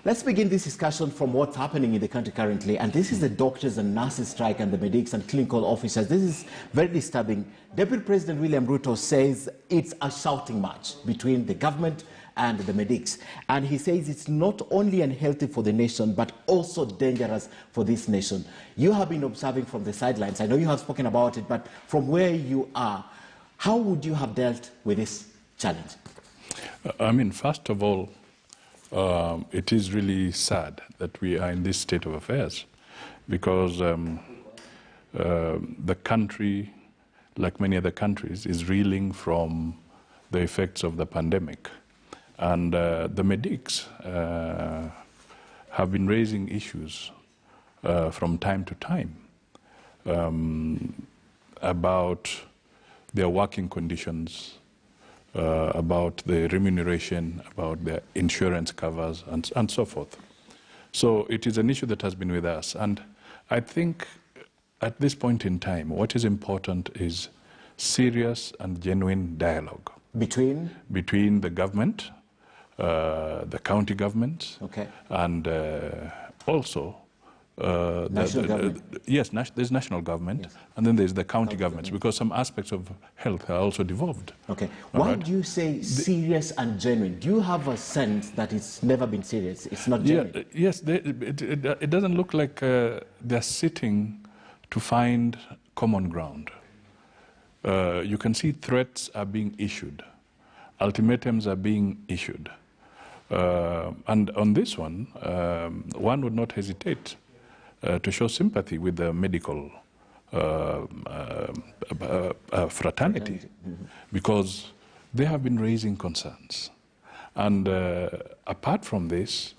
Let's begin this discussion from what's happening in the country currently. And this is the doctors and nurses strike and the medics and clinical officers. This is very disturbing. Deputy President William Ruto says it's a shouting match between the government and the medics. And he says it's not only unhealthy for the nation, but also dangerous for this nation. You have been observing from the sidelines. I know you have spoken about it, but from where you are, how would you have dealt with this challenge? I mean, first of all, it is really sad that we are in this state of affairs because the country, like many other countries, is reeling from the effects of the pandemic. And the medics have been raising issues from time to time about their working conditions, about the remuneration, about the insurance covers, and so forth. So it is an issue that has been with us. And I think at this point in time, what is important is serious and genuine dialogue. Between the government, the county government, okay, and also national government. Yes, there's national government, yes, and then there's the county governments, because some aspects of health are also devolved. Okay. Why do you say serious and genuine? Do you have a sense that it's never been serious? It's not genuine? Yes, it doesn't look like they're sitting to find common ground. You can see threats are being issued. Ultimatums are being issued. And on this one, one would not hesitate to show sympathy with the medical fraternity, because they have been raising concerns. And apart from this,